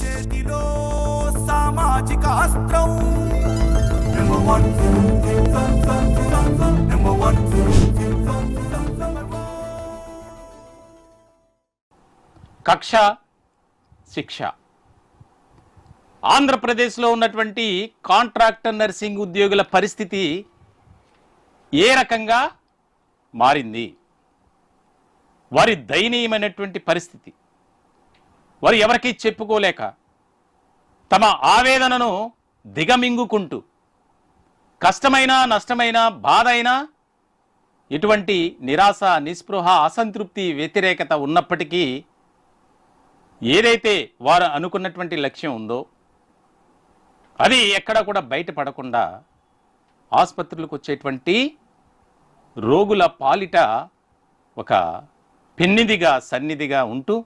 చేతిలో సామాజిక అస్త్రం నెంబర్ వన్. కక్ష శిక్ష. ఆంధ్రప్రదేశ్లో ఉన్నటువంటి కాంట్రాక్టర్ నర్సింగ్ ఉద్యోగుల పరిస్థితి ఏ రకంగా మారింది? వారి దయనీయమైనటువంటి పరిస్థితి, వారు ఎవరికీ చెప్పుకోలేక తమ ఆవేదనను దిగమింగుకుంటూ కష్టమైన నష్టమైన బాధ అయినా ఇటువంటి నిరాశ నిస్పృహ అసంతృప్తి వ్యతిరేకత ఉన్నప్పటికీ ఏదైతే వారు అనుకున్నటువంటి లక్ష్యం ఉందో అది ఎక్కడ కూడా బయటపడకుండా ఆసుపత్రులకు వచ్చేటువంటి రోగుల పాలిట ఒక పెన్నిదిగా సన్నిధిగా ఉంటూ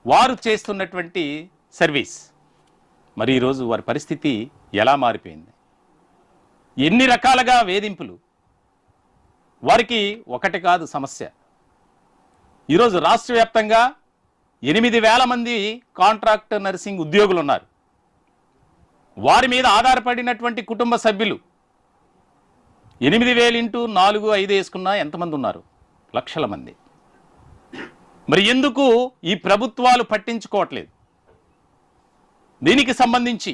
వారు చేస్తున్నటువంటి సర్వీస్ మరి ఈరోజు వారి పరిస్థితి ఎలా మారిపోయింది? ఎన్ని రకాలుగా వేధింపులు! వారికి ఒకటి కాదు సమస్య. ఈరోజు రాష్ట్ర వ్యాప్తంగా 8,000 మంది కాంట్రాక్టర్ నర్సింగ్ ఉద్యోగులు ఉన్నారు. వారి మీద ఆధారపడినటువంటి కుటుంబ సభ్యులు 8,000 ఇంటూ 4, 5 వేసుకున్నా ఎంతమంది ఉన్నారు? లక్షల మంది. మరి ఎందుకు ఈ ప్రభుత్వాలు పట్టించుకోవట్లేదు? దీనికి సంబంధించి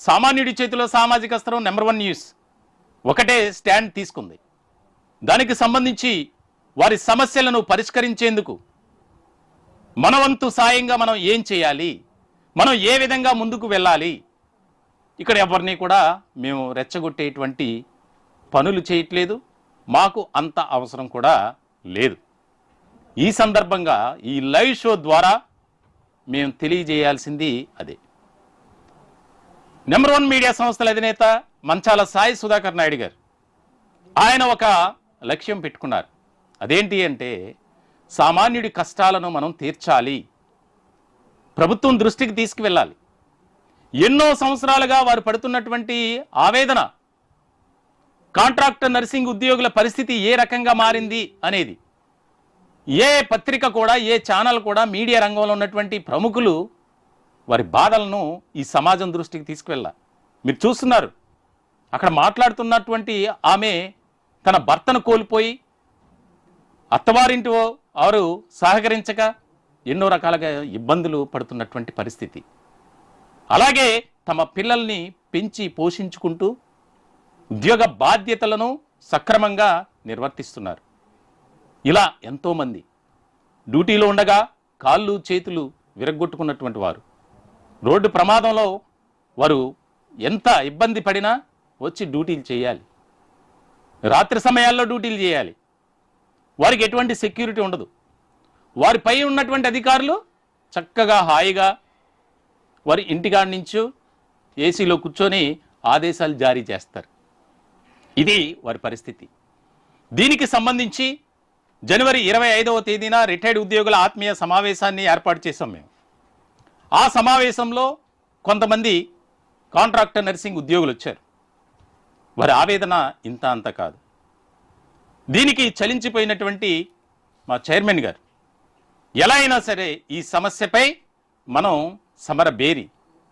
సామాన్యుడి చేతిలో సామాజిక అస్త్రం నెంబర్ 1 న్యూస్ ఒకటే స్టాండ్ తీసుకుంది. దానికి సంబంధించి వారి సమస్యలను పరిష్కరించేందుకు మన వంతు సాయంగా మనం ఏం చేయాలి, మనం ఏ విధంగా ముందుకు వెళ్ళాలి, ఇక్కడ ఎవరిని కూడా మేము రెచ్చగొట్టేటువంటి పనులు చేయట్లేదు, మాకు అంత అవసరం కూడా లేదు. ఈ సందర్భంగా ఈ లైవ్ షో ద్వారా మేము తెలియజేయాల్సింది అదే. నెంబర్ 1 మీడియా సంస్థల అధినేత మంచాల సాయి సుధాకర్ నాయుడు గారు ఆయన ఒక లక్ష్యం పెట్టుకున్నారు. అదేంటి అంటే సామాన్యుడి కష్టాలను మనం తీర్చాలి, ప్రభుత్వం దృష్టికి తీసుకువెళ్ళాలి. ఎన్నో సంవత్సరాలుగా వారు పడుతున్నటువంటి ఆవేదన, కాంట్రాక్టర్ నర్సింగ్ ఉద్యోగుల పరిస్థితి ఏ రకంగా మారింది అనేది ఏ పత్రిక కూడా, ఏ ఛానల్ కూడా, మీడియా రంగంలో ఉన్నటువంటి ప్రముఖులు వారి బాధలను ఈ సమాజం దృష్టికి తీసుకువెళ్ళాలి. మీరు చూస్తున్నారు, అక్కడ మాట్లాడుతున్నటువంటి ఆమె తన భర్తను కోల్పోయి అత్తవారింటి వారు సహకరించక ఎన్నో రకాలుగా ఇబ్బందులు పడుతున్నటువంటి పరిస్థితి. అలాగే తమ పిల్లల్ని పెంచి పోషించుకుంటూ ఉద్యోగ బాధ్యతలను సక్రమంగా నిర్వర్తిస్తున్నారు. ఇలా ఎంతోమంది డ్యూటీలో ఉండగా కాళ్ళు చేతులు విరగ్గొట్టుకున్నటువంటి వారు, రోడ్డు ప్రమాదంలో వారు ఎంత ఇబ్బంది పడినా వచ్చి డ్యూటీలు చేయాలి, రాత్రి సమయాల్లో డ్యూటీలు చేయాలి. వారికి ఎటువంటి సెక్యూరిటీ ఉండదు. వారిపై ఉన్నటువంటి అధికారులు చక్కగా హాయిగా వారి ఇంటికాడి నుంచి ఏసీలో కూర్చొని ఆదేశాలు జారీ చేస్తారు. ఇది వారి పరిస్థితి. దీనికి సంబంధించి జనవరి 25వ తేదీన రిటైర్డ్ ఉద్యోగుల ఆత్మీయ సమావేశాన్ని ఏర్పాటు చేశాం మేము. ఆ సమావేశంలో కొంతమంది కాంట్రాక్టర్ నర్సింగ్ ఉద్యోగులు వచ్చారు. వారి ఆవేదన ఇంత అంత కాదు. దీనికి చలించిపోయినటువంటి మా చైర్మన్ గారు ఎలా అయినా సరే ఈ సమస్యపై మనం సమరబేరి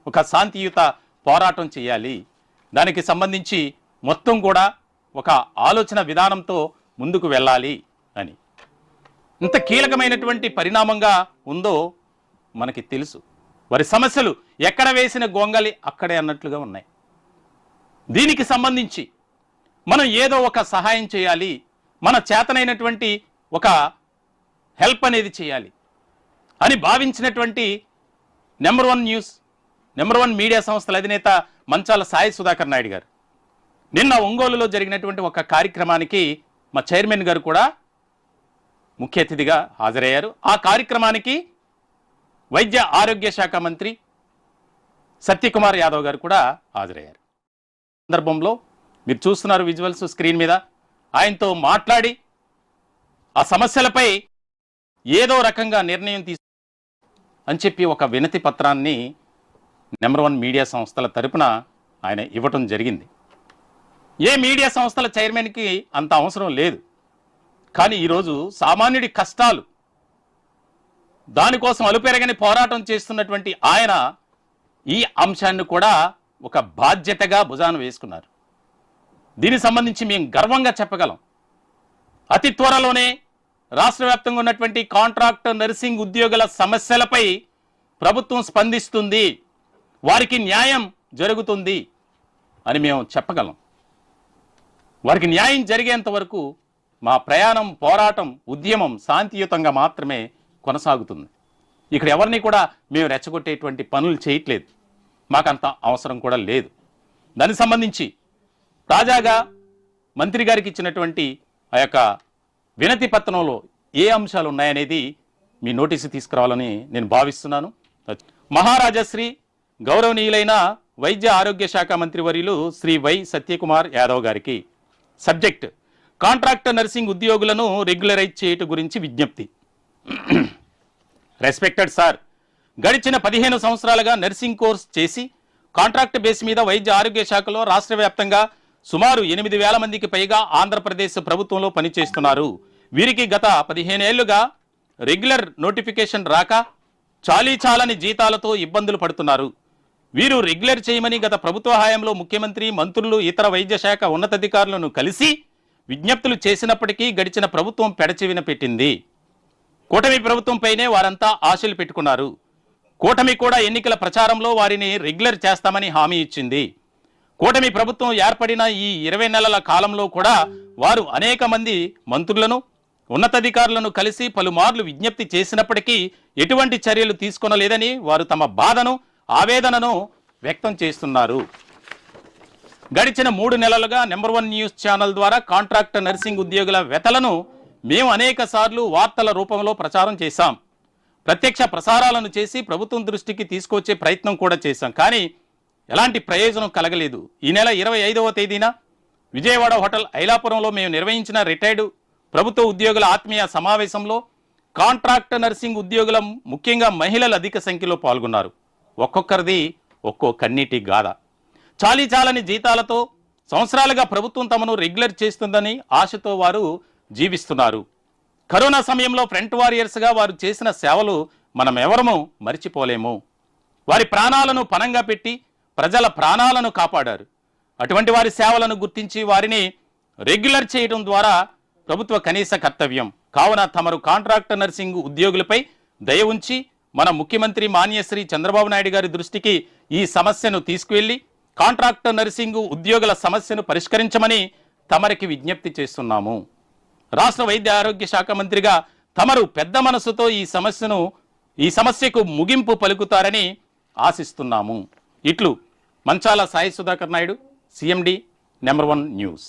ఒక శాంతియుత పోరాటం చేయాలి, దానికి సంబంధించి మొత్తం కూడా ఒక ఆలోచన విధానంతో ముందుకు వెళ్ళాలి అని. ఇంత కీలకమైనటువంటి పరిణామంగా ఉందో మనకి తెలుసు. వారి సమస్యలు ఎక్కడ వేసిన గొంగలి అక్కడే అన్నట్లుగా ఉన్నాయి. దీనికి సంబంధించి మనం ఏదో ఒక సహాయం చేయాలి, మన చేతనైనటువంటి ఒక హెల్ప్ అనేది చేయాలి అని భావించినటువంటి నెంబర్ 1 న్యూస్, నెంబర్ 1 మీడియా సంస్థల అధినేత మంచాల సాయి సుధాకర్ నాయుడు గారు నిన్న ఒంగోలులో జరిగినటువంటి ఒక కార్యక్రమానికి మా చైర్మన్ గారు కూడా ముఖ్య అతిథిగా హాజరయ్యారు. ఆ కార్యక్రమానికి వైద్య ఆరోగ్య శాఖ మంత్రి సత్యకుమార్ యాదవ్ గారు కూడా హాజరయ్యారు. సందర్భంలో మీరు చూస్తున్నారు విజువల్స్ స్క్రీన్ మీద, ఆయనతో మాట్లాడి ఆ సమస్యలపై ఏదో రకంగా నిర్ణయం అని చెప్పి ఒక వినతి పత్రాన్ని నెంబర్ 1 మీడియా సంస్థల తరపున ఆయన ఇవ్వటం జరిగింది. ఏ మీడియా సంస్థల చైర్మన్కి అంత అవసరం లేదు. కానీ ఈరోజు సామాన్యుడి కష్టాలు దానికోసం అలుపెరగని పోరాటం చేస్తున్నటువంటి ఆయన ఈ అంశాన్ని కూడా ఒక బాధ్యతగా భుజాన వేసుకున్నారు. దీనికి సంబంధించి మేము గర్వంగా చెప్పగలం. అతి త్వరలోనే రాష్ట్ర వ్యాప్తంగా ఉన్నటువంటి కాంట్రాక్ట్ నర్సింగ్ ఉద్యోగుల సమస్యలపై ప్రభుత్వం స్పందిస్తుంది, వారికి న్యాయం జరుగుతుంది అని మేము చెప్పగలం. వారికి న్యాయం జరిగేంత వరకు మా ప్రయాణం, పోరాటం, ఉద్యమం శాంతియుతంగా మాత్రమే కొనసాగుతుంది. ఇక్కడ ఎవరిని కూడా మేము రెచ్చగొట్టేటువంటి పనులు చేయట్లేదు, మాకంత అవసరం కూడా లేదు. దానికి సంబంధించి తాజాగా మంత్రి గారికి ఇచ్చినటువంటి ఆ యొక్క వినతి పత్రంలో ఏ అంశాలు ఉన్నాయనేది మీ నోటీసు తీసుకురావాలని నేను భావిస్తున్నాను. మహారాజశ్రీ గౌరవనీయులైన వైద్య ఆరోగ్య శాఖ మంత్రి వర్యులు శ్రీ వై సత్యకుమార్ యాదవ్ గారికి సబ్జెక్ట్ కాంట్రాక్ట్ నర్సింగ్ ఉద్యోగులను రెగ్యులరైజ్ చేయటం గురించి విజ్ఞప్తి. రెస్పెక్టెడ్ సార్, గడిచిన 15 సంవత్సరాలుగా నర్సింగ్ కోర్స్ చేసి కాంట్రాక్ట్ బేస్ మీద వైద్య ఆరోగ్య శాఖలో రాష్ట్ర వ్యాప్తంగా సుమారు 8,000 మందికి పైగా ఆంధ్రప్రదేశ్ ప్రభుత్వంలో పనిచేస్తున్నారు. వీరికి గత 15 ఏళ్లుగా రెగ్యులర్ నోటిఫికేషన్ రాక చాలీచాలని జీతాలతో ఇబ్బందులు పడుతున్నారు. వీరు రెగ్యులర్ చేయమని గత ప్రభుత్వ హయాంలో ముఖ్యమంత్రి, మంత్రులు, ఇతర వైద్య శాఖ ఉన్నతాధికారులను కలిసి విజ్ఞప్తులు చేసినప్పటికీ గడిచిన ప్రభుత్వం పెడచెవిన పెట్టింది. కూటమి ప్రభుత్వంపైనే వారంతా ఆశలు పెట్టుకున్నారు. కూటమి కూడా ఎన్నికల ప్రచారంలో వారిని రెగ్యులర్ చేస్తామని హామీ ఇచ్చింది. కూటమి ప్రభుత్వం ఏర్పడిన ఈ 20 నెలల కాలంలో కూడా వారు అనేక మంది మంత్రులను, ఉన్నతాధికారులను కలిసి పలుమార్లు విజ్ఞప్తి చేసినప్పటికీ ఎటువంటి చర్యలు తీసుకొనలేదని వారు తమ బాధను, ఆవేదనను వ్యక్తం చేస్తున్నారు. గడిచిన 3 నెలలుగా నెంబర్ 1 న్యూస్ ఛానల్ ద్వారా కాంట్రాక్ట్ నర్సింగ్ ఉద్యోగుల వెతలను మేము అనేక సార్లు వార్తల రూపంలో ప్రచారం చేశాం. ప్రత్యక్ష ప్రసారాలను చేసి ప్రభుత్వం దృష్టికి తీసుకొచ్చే ప్రయత్నం కూడా చేశాం. కానీ ఎలాంటి ప్రయోజనం కలగలేదు. ఈ నెల 25వ తేదీన విజయవాడ హోటల్ ఐలాపురంలో మేము నిర్వహించిన రిటైర్డ్ ప్రభుత్వ ఉద్యోగుల ఆత్మీయ సమావేశంలో కాంట్రాక్ట్ నర్సింగ్ ఉద్యోగుల, ముఖ్యంగా మహిళలు అధిక సంఖ్యలో పాల్గొన్నారు. ఒక్కొక్కరిది ఒక్కో కన్నీటి గాథ. చాలీచాలని జీతాలతో సంవత్సరాలుగా ప్రభుత్వం తమను రెగ్యులర్ చేస్తుందని ఆశతో వారు జీవిస్తున్నారు. కరోనా సమయంలో ఫ్రంట్ వారియర్స్గా వారు చేసిన సేవలు మనం ఎవరము మరిచిపోలేము. వారి ప్రాణాలను పణంగా పెట్టి ప్రజల ప్రాణాలను కాపాడారు. అటువంటి వారి సేవలను గుర్తించి వారిని రెగ్యులర్ చేయడం ద్వారా ప్రభుత్వ కనీస కర్తవ్యం. కావున తమరు కాంట్రాక్ట్ నర్సింగ్ ఉద్యోగులపై దయ ఉంచి మన ముఖ్యమంత్రి మాన్యశ్రీ చంద్రబాబు నాయుడు గారి దృష్టికి ఈ సమస్యను తీసుకువెళ్లి కాంట్రాక్ట్ నర్సింగ్ ఉద్యోగుల సమస్యను పరిష్కరించమని తమరికి విజ్ఞప్తి చేస్తున్నాము. రాష్ట్ర వైద్య ఆరోగ్య శాఖ మంత్రిగా తమరు పెద్ద మనసుతో ఈ సమస్యకు ముగింపు పలుకుతారని ఆశిస్తున్నాము. ఇట్లు Manchala Sai Sudhakar Naidu, CMD number 1 news.